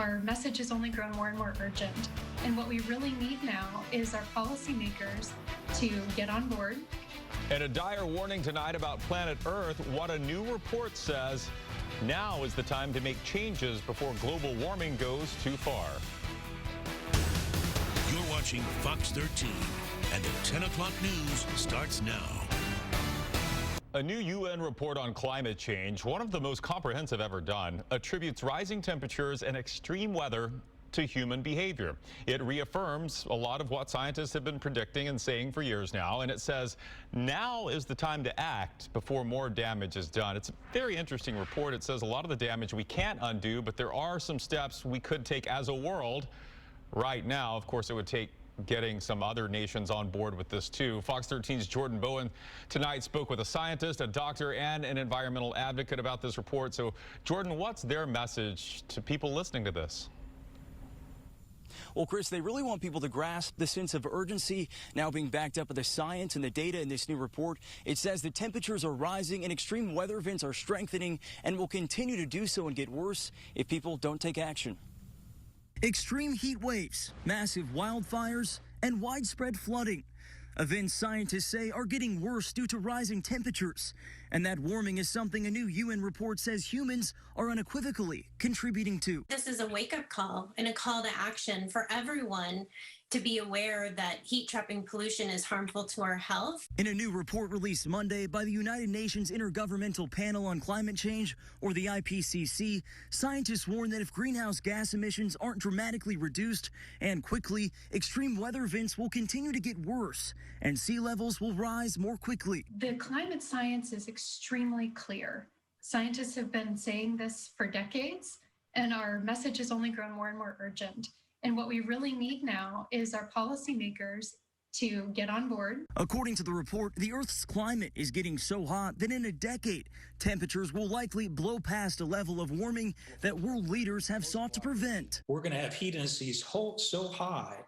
our message has only grown more and more urgent. And what we really need now is our policymakers to get on board. And a dire warning tonight about planet Earth. What a new report says: now is the time to make changes before global warming goes too far. You're watching Fox 13, and the 10 o'clock news starts now. A new UN report on climate change, one of the most comprehensive ever done, attributes rising temperatures and extreme weather to human behavior. It reaffirms a lot of what scientists have been predicting and saying for years now, and it says now is the time to act before more damage is done. It's a very interesting report. It says a lot of the damage we can't undo, but there are some steps we could take as a world right now. Of course, it would take getting some other nations on board with this too. Fox 13's Jordan Bowen tonight spoke with a scientist, a doctor, and an environmental advocate about this report. So, Jordan, what's their message to people listening to this? Well, Chris, they really want people to grasp the sense of urgency now being backed up by the science and the data in this new report. It says the temperatures are rising and extreme weather events are strengthening and will continue to do so and get worse if people don't take action. Extreme heat waves, massive wildfires, and widespread flooding. Events scientists say are getting worse due to rising temperatures. And that warming is something a new UN report says humans are unequivocally contributing to. This is a wake-up call and a call to action for everyone to be aware that heat-trapping pollution is harmful to our health. In a new report released Monday by the United Nations Intergovernmental Panel on Climate Change, or the IPCC, scientists warn that if greenhouse gas emissions aren't dramatically reduced and quickly, extreme weather events will continue to get worse and sea levels will rise more quickly. The climate science is extremely clear. Scientists have been saying this for decades, and our message has only grown more and more urgent. And what we really need now is our policymakers to get on board. According to the report, the Earth's climate is getting so hot that in a decade, temperatures will likely blow past a level of warming that world leaders have sought to prevent. We're going to have heat indices so high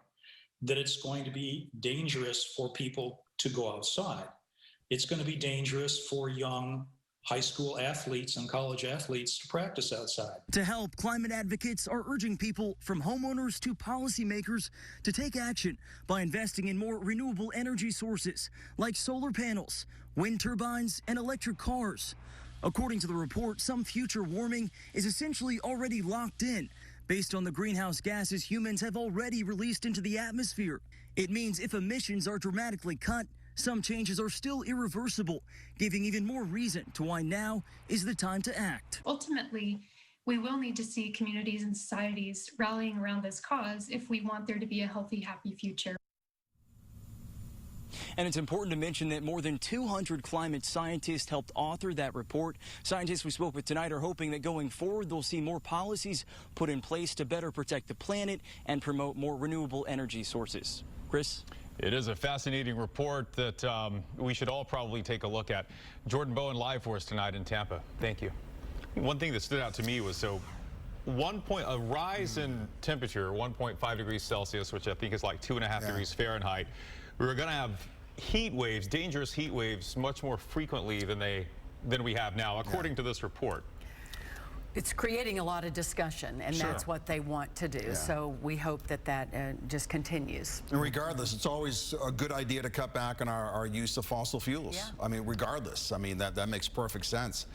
that it's going to be dangerous for people to go outside. It's going to be dangerous for young high school athletes and college athletes to practice outside. To help, climate advocates are urging people from homeowners to policymakers to take action by investing in more renewable energy sources like solar panels, wind turbines, and electric cars. According to the report, some future warming is essentially already locked in based on the greenhouse gases humans have already released into the atmosphere. It means if emissions are dramatically cut, some changes are still irreversible, giving even more reason to why now is the time to act. Ultimately, we will need to see communities and societies rallying around this cause if we want there to be a healthy, happy future. And it's important to mention that more than 200 climate scientists helped author that report. Scientists we spoke with tonight are hoping that going forward, they'll see more policies put in place to better protect the planet and promote more renewable energy sources. Chris? It is a fascinating report that we should all probably take a look at. Jordan Bowen live for us tonight in Tampa. Thank you. One thing that stood out to me was a rise in temperature, 1.5 degrees Celsius, which I think is like 2.5 degrees Fahrenheit. We're going to have heat waves, dangerous heat waves, much more frequently than we have now, according to this report. It's creating a lot of discussion, and that's what they want to do. So we hope that that just continues. And regardless, it's always a good idea to cut back on our use of fossil fuels. I mean, regardless. I mean, that makes perfect sense.